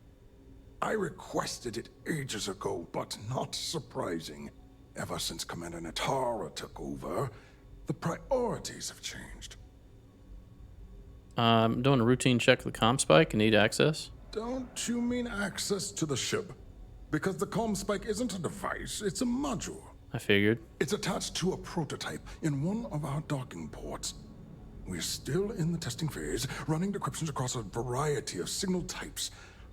I requested it ages ago, but not surprising. Ever since Commander Natara took over, the priorities have changed. I'm doing a routine check of the comm spike and need access. Don't you mean access to the ship? Because the comm spike isn't a device, it's a module. I figured. It's attached to a prototype in one of our docking ports. We're still in the testing phase, running decryptions across a variety of signal types,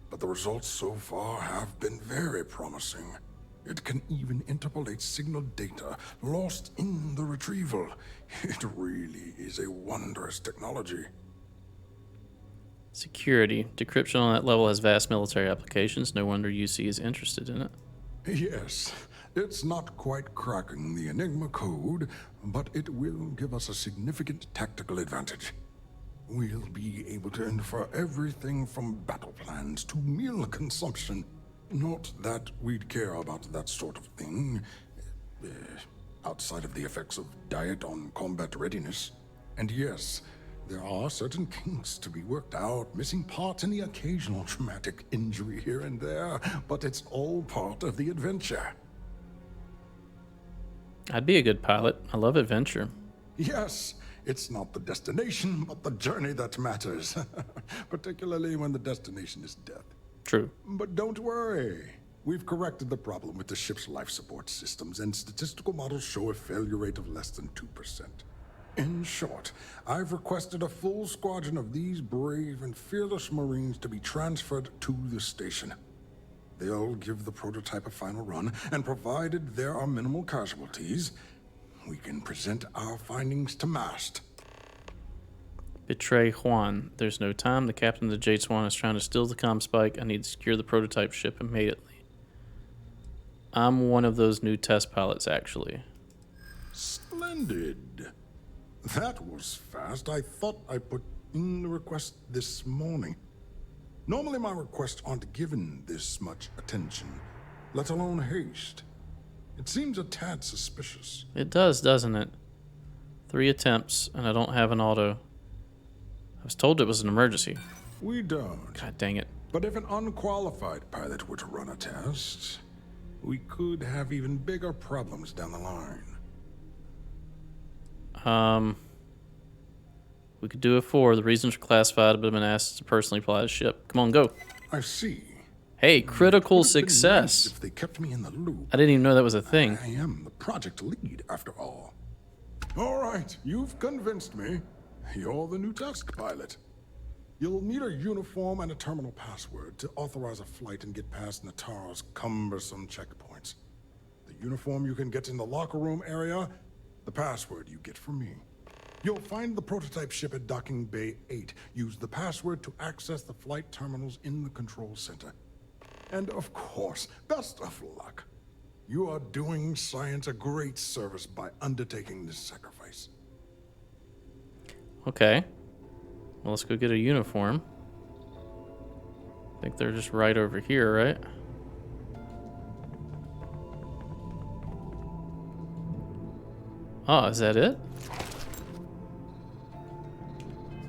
but the results so far have been very promising. It can even interpolate signal data lost in the retrieval. It really is a wondrous technology. Security. Decryption on that level has vast military applications. No wonder UC is interested in it. Yes, it's not quite cracking the Enigma code, but it will give us a significant tactical advantage. We'll be able to infer everything from battle plans to meal consumption. Not that we'd care about that sort of thing, outside of the effects of diet on combat readiness. And yes, there are certain kinks to be worked out, missing parts and the occasional traumatic injury here and there, but it's all part of the adventure. I'd be a good pilot. I love adventure. Yes, it's not the destination, but the journey that matters. Particularly when the destination is death. True. But don't worry. We've corrected the problem with the ship's life support systems, and statistical models show a failure rate of less than 2%. In short, I've requested a full squadron of these brave and fearless Marines to be transferred to the station. They'll give the prototype a final run, and provided there are minimal casualties, we can present our findings to Mast. Betray Juan. There's no time. The captain of the Jade Swan is trying to steal the comm spike. I need to secure the prototype ship immediately. I'm one of those new test pilots, actually. Splendid. That was fast. I thought I put in the request this morning. Normally my requests aren't given this much attention, let alone haste. It seems a tad suspicious. It does, doesn't it? 3 attempts, and I don't have an auto. I was told it was an emergency. We don't. God dang it. But if an unqualified pilot were to run a test, we could have even bigger problems down the line. We could do it for the reasons are classified, but I've been asked to personally fly the ship. Come on, go. I see. Hey, critical Would have been success. nice if they kept me in the loop. I didn't even know that was a thing. I am the project lead, after all. All right, you've convinced me. You're the new test pilot. You'll need a uniform and a terminal password to authorize a flight and get past Natara's cumbersome checkpoints. The uniform you can get in the locker room area, the password you get from me. You'll find the prototype ship at Docking Bay 8. Use the password to access the flight terminals in the control center. And of course, best of luck. You are doing science a great service by undertaking this sacrifice. Okay. Well, let's go get a uniform. I think they're just right over here, right? Oh, is that it?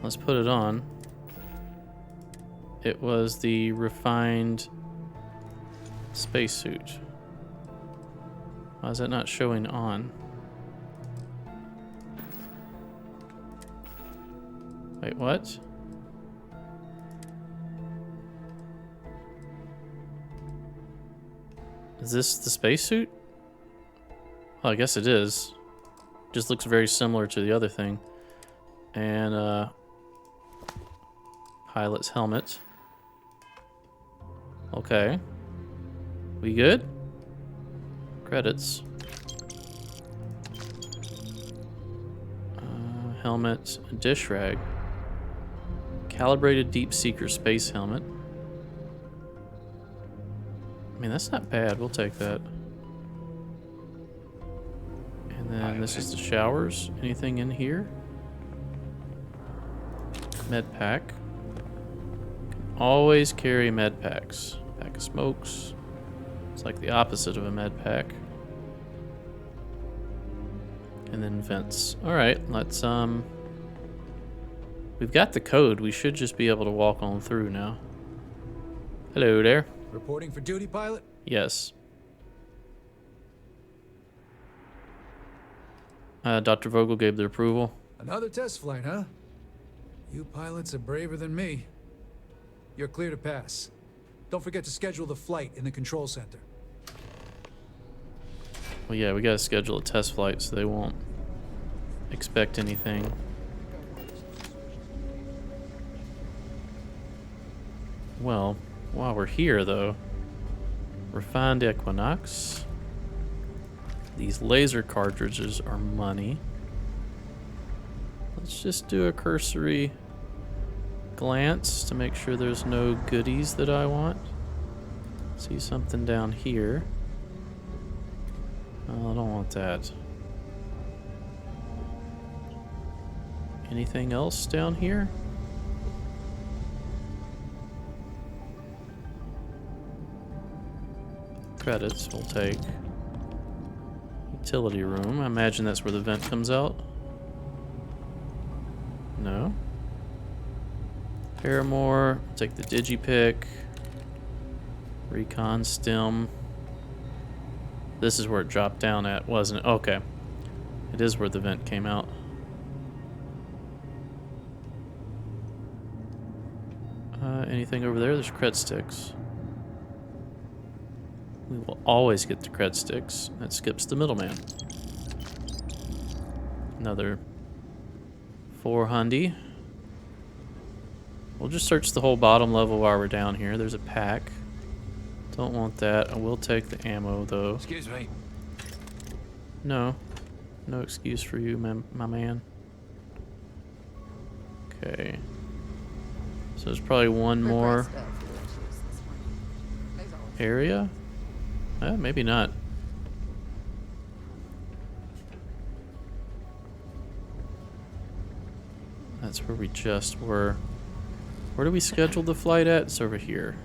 Let's put it on. It was the refined spacesuit. Why is that not showing on? Wait, what? Is this the spacesuit? Well, I guess it is. Just looks very similar to the other thing. And, pilot's helmet. Okay. We good? Credits. Helmet, dish rag. Calibrated deep seeker space helmet. I mean, that's not bad. We'll take that. And then this is the showers. Anything in here? Med pack. Can always carry med packs. Pack of smokes. It's like the opposite of a med pack. And then vents. Alright, let's we've got the code. We should just be able to walk on through now. Hello there. Reporting for duty, pilot? Yes. Dr. Vogel gave the approval. Another test flight, huh? You pilots are braver than me. You're clear to pass. Don't forget to schedule the flight in the control center. Well, yeah, we gotta schedule a test flight so they won't expect anything. Well, while we're here, though, refined Equinox. These laser cartridges are money. Let's just do a cursory glance to make sure there's no goodies that I want. See something down here. Oh, I don't want that. Anything else down here? Credits we'll take. Utility room. I imagine that's where the vent comes out. No. Paramore. Take the digipick. Recon stem. This is where it dropped down at, wasn't it? Okay. It is where the vent came out. Anything over there? There's cred sticks. We will always get the cred sticks. That skips the middleman. Another 400. We'll just search the whole bottom level while we're down here. There's a pack. Don't want that. I will take the ammo, though. Excuse me. No. No excuse for you, my man. Okay. So there's probably one more area? Maybe not. That's where we just were. Where do we schedule the flight at? It's over here.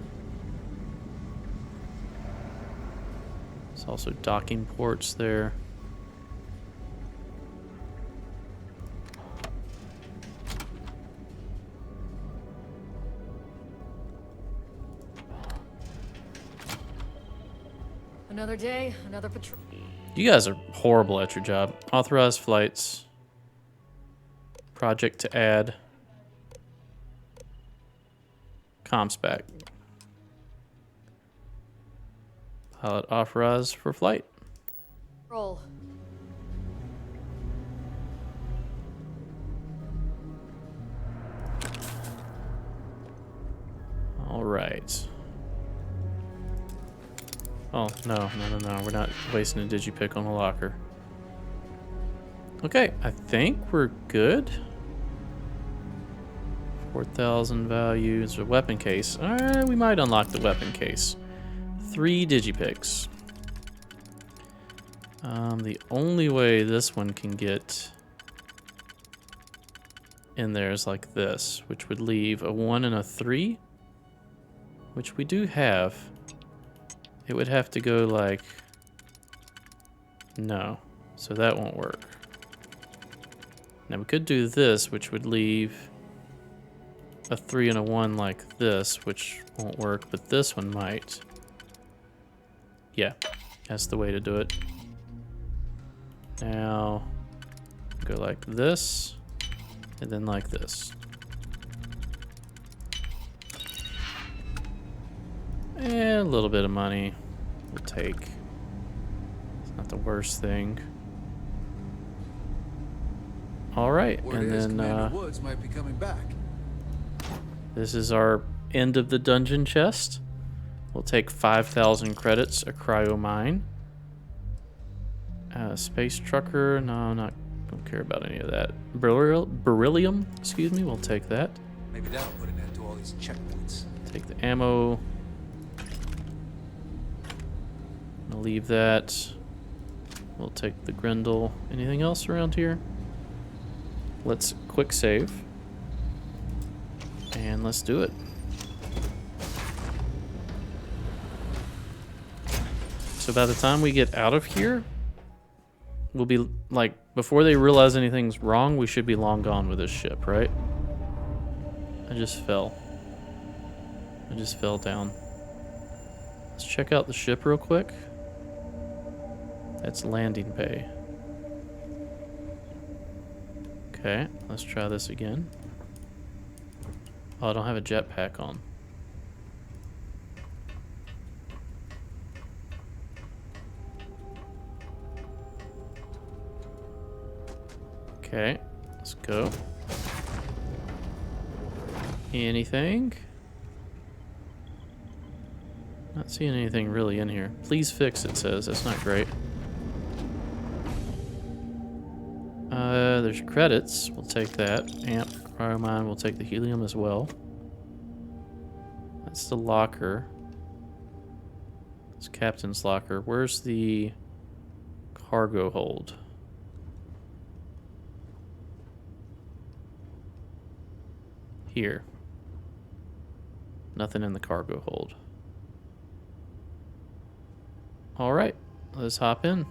There's also docking ports there. Another day, another patrol. You guys are horrible at your job. Authorized flights. Project to add. Comms back. Pilot authorized for flight. Roll. All right. Oh, no. We're not wasting a digipick on a locker. Okay, I think we're good. 4,000 values. A weapon case. Alright, we might unlock the weapon case. 3 digipicks. The only way this one can get in there is like this, which would leave a 1 and a 3, which we do have. It would have to go like... No. So that won't work. Now we could do this, which would leave a 3 and a 1 like this, which won't work, but this one might. Yeah, that's the way to do it. Now, go like this, and then like this. And a little bit of money we'll take. It's not the worst thing. All right, Word and is then Commander Woods might be coming back. this is our end of the dungeon chest. We'll take 5,000 credits, a cryo mine. Space trucker, no, don't care about any of that. Beryllium, excuse me, we'll take that. Maybe that'll put an end to all these checkpoints. Take the ammo. I'll leave that. We'll take the Grendel. Anything else around here? Let's quick save. And let's do it. So by the time we get out of here, we'll be like, before they realize anything's wrong, we should be long gone with this ship, right? I just fell. I just fell down. Let's check out the ship real quick. That's landing bay. Okay, let's try this again. Oh, I don't have a jetpack on. Okay, let's go. Anything? Not seeing anything really in here. Please fix, it says. That's not great. There's credits. We'll take that. Amp, cryomine. We'll take the helium as well. That's the locker. It's captain's locker. Where's the cargo hold? Here. Nothing in the cargo hold. All right, let's hop in.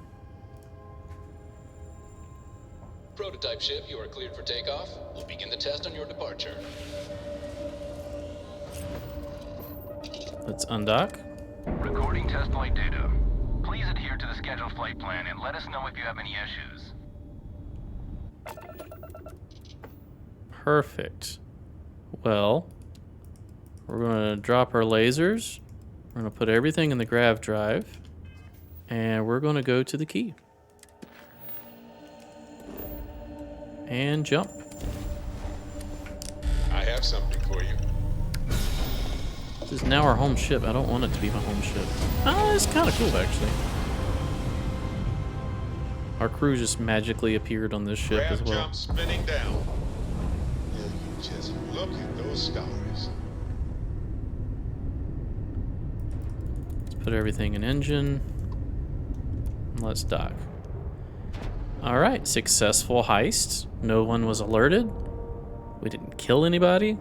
Prototype ship, you are cleared for takeoff. We'll begin the test on your departure. Let's undock. Recording test flight data. Please adhere to the scheduled flight plan and let us know if you have any issues. Perfect. Well, we're going to drop our lasers. We're going to put everything in the grav drive. And we're going to go to the key. And jump. I have something for you. This is now our home ship. I don't want it to be my home ship. Oh, it's kind of cool, actually. Our crew just magically appeared on this ship as well. Jump spinning down. Will you just look at those stars? Let's put everything in engine. And let's dock. All right, successful heist. No one was alerted. We didn't kill anybody.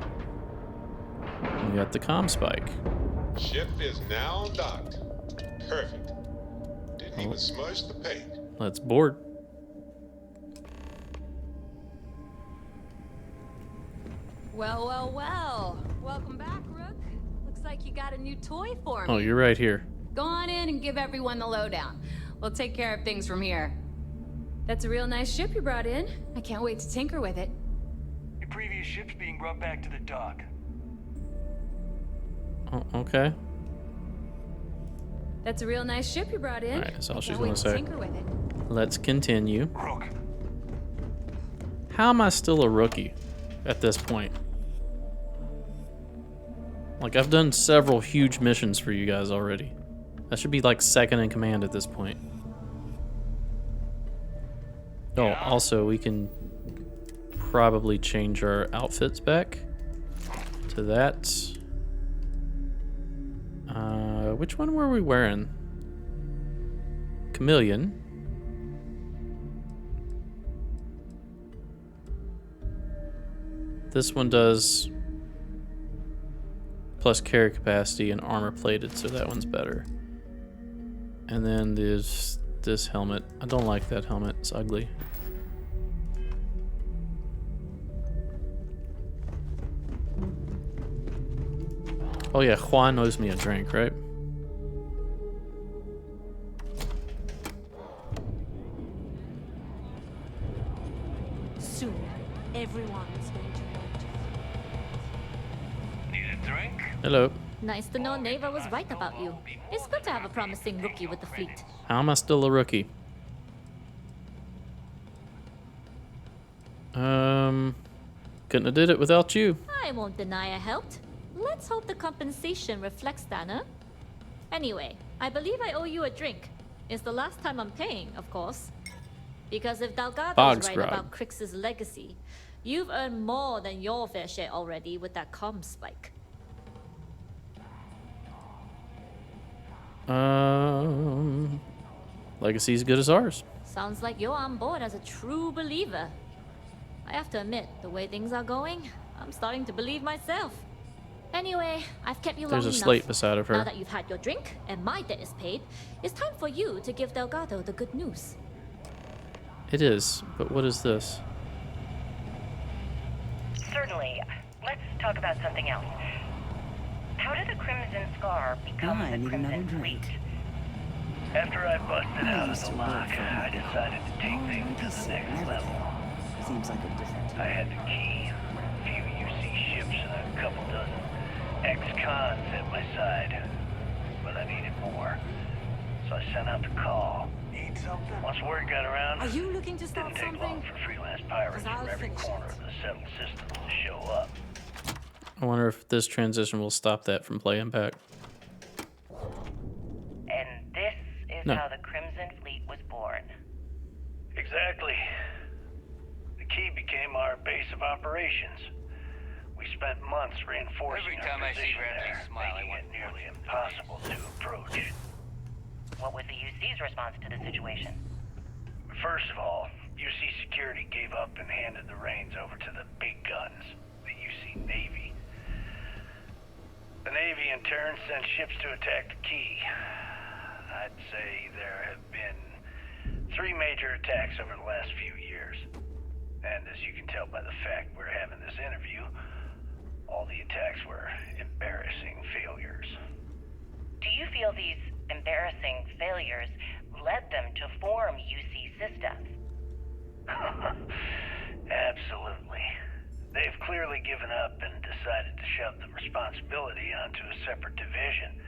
We got the comm spike. Ship is now docked. Perfect. Didn't even smudge the paint. Let's board. Well. Welcome back, Rook. Looks like you got a new toy for me. Oh, you're right here. Go on in and give everyone the lowdown. We'll take care of things from here. That's a real nice ship you brought in. I can't wait to tinker with it. Your previous ship's being brought back to the dock. Oh, okay. That's a real nice ship you brought in. All right, that's all I she's can't gonna wait to say. tinker with it. Let's continue. Rook. How am I still a rookie at this point? Like, I've done several huge missions for you guys already. I should be like second in command at this point. Oh, also we can probably change our outfits back to that. Which one were we wearing? Chameleon. This one does plus carry capacity and armor plated, so that one's better. And then there's this helmet. I don't like that helmet. It's ugly. Oh yeah, Juan owes me a drink, right? Soon, everyone is going to learn to Need a drink? Hello. Nice to know Neva was right about you. It's good to have a promising rookie with the fleet. How am I still a rookie? Couldn't have did it without you. I won't deny I helped. Let's hope the compensation reflects that, huh? Anyway, I believe I owe you a drink. It's the last time I'm paying, of course. Because if Delgado's right about Crix's legacy, you've earned more than your fair share already with that comm spike. Legacy's good as ours. Sounds like you're on board as a true believer. I have to admit, the way things are going, I'm starting to believe myself. Anyway, I've kept you long enough. There's a slate beside of her. Now that you've had your drink and my debt is paid, it's time for you to give Delgado the good news. It is, but what is this? Certainly. Let's talk about something else. How did the Crimson Scar become the Crimson Fleet? After I busted out of the lock, I decided to take things to the next level. Seems like a different I had the key, a few UC ships, and a couple dozen ex-cons at my side. But I needed more, so I sent out the call. Need something? Once word got around, Are you looking to start didn't take long something? for freelance pirates 'Cause I'll from every finish corner it. of the settled system to show up. I wonder if this transition will stop that from playing back. And this is No. how the Crimson Fleet was born. Exactly. The key became our base of operations. We spent months reinforcing Every time our I see position Ramsey there, smile, I making want it nearly impossible to approach. What was the UC's response to the situation? First of all, UC Security gave up and handed the reins over to the big guns, the UC Navy. The Navy, in turn, sent ships to attack the key. I'd say there have been 3 major attacks over the last few years. And as you can tell by the fact we're having this interview, all the attacks were embarrassing failures. Do you feel these embarrassing failures led them to form UC Systems? Absolutely. They've clearly given up and decided to shove the responsibility onto a separate division.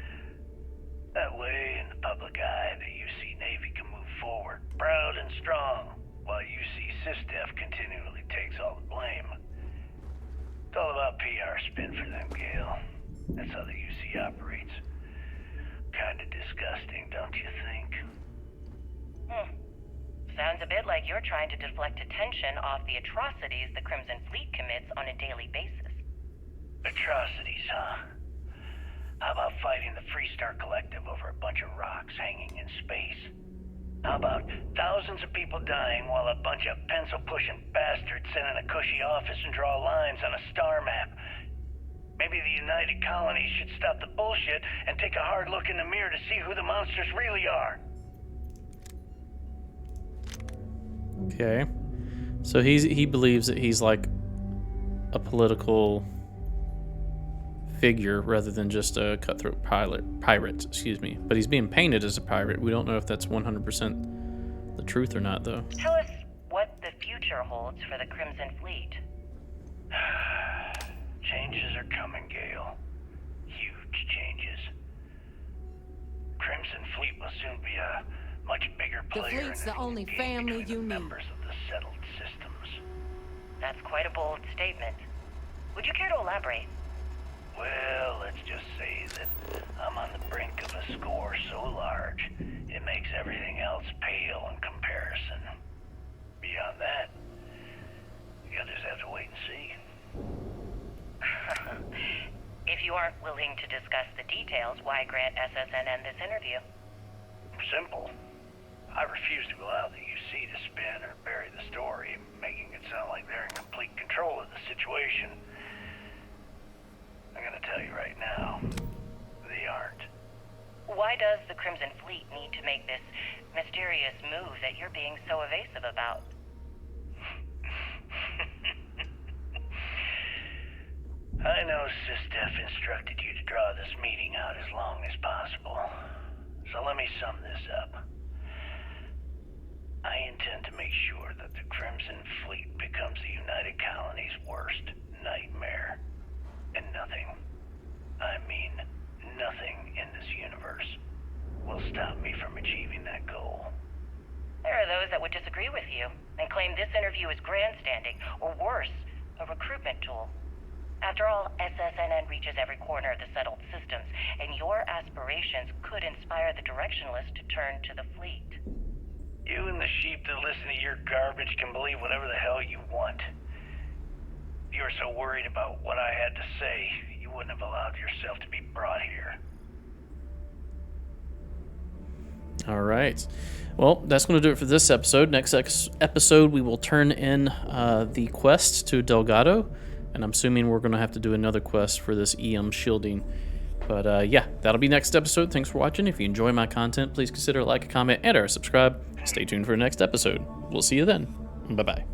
That way, in the public eye, the UC Navy can move forward, proud and strong, while UC SysDef continually takes all the blame. It's all about PR spin for them, Gale. That's how the UC operates. Kinda disgusting, don't you think? Sounds a bit like you're trying to deflect attention off the atrocities the Crimson Fleet commits on a daily basis. Atrocities, huh? How about fighting the Freestar Collective over a bunch of rocks hanging in space? How about thousands of people dying while a bunch of pencil-pushing bastards sit in a cushy office and draw lines on a star map? Maybe the United Colonies should stop the bullshit and take a hard look in the mirror to see who the monsters really are. Okay. So he believes that he's like a political figure rather than just a cutthroat pirate, excuse me. But he's being painted as a pirate. We don't know if that's 100% the truth or not, though. Tell us what the future holds for the Crimson Fleet. Changes are coming, Gale. Huge changes. Crimson Fleet will soon be a much bigger The player fleet's in the only family you need. members of the settled systems. That's quite a bold statement. Would you care to elaborate? Well, let's just say that I'm on the brink of a score so large, it makes everything else pale in comparison. Beyond that, you'll just have to wait and see. If you aren't willing to discuss the details, why grant SSNN this interview? Simple. I refuse to allow the UC to spin or bury the story, making it sound like they're in complete control of the situation. I'm gonna tell you right now, they aren't. Why does the Crimson Fleet need to make this mysterious move that you're being so evasive about? I know SysDef instructed you to draw this meeting out as long as possible. So let me sum this up. I intend to make sure that the Crimson Fleet becomes the United Colony's worst nightmare. And nothing, I mean nothing in this universe, will stop me from achieving that goal. There are those that would disagree with you and claim this interview is grandstanding, or worse, a recruitment tool. After all, SSNN reaches every corner of the settled systems, and your aspirations could inspire the directionless to turn to the fleet. You and the sheep that listen to your garbage can believe whatever the hell you want. If you were so worried about what I had to say, you wouldn't have allowed yourself to be brought here. All right. Well, that's going to do it for this episode. Next episode, we will turn in the quest to Delgado. And I'm assuming we're going to have to do another quest for this EM shielding. But yeah, that'll be next episode. Thanks for watching. If you enjoy my content, please consider a like, a comment, and or subscribe. Stay tuned for the next episode. We'll see you then. Bye-bye.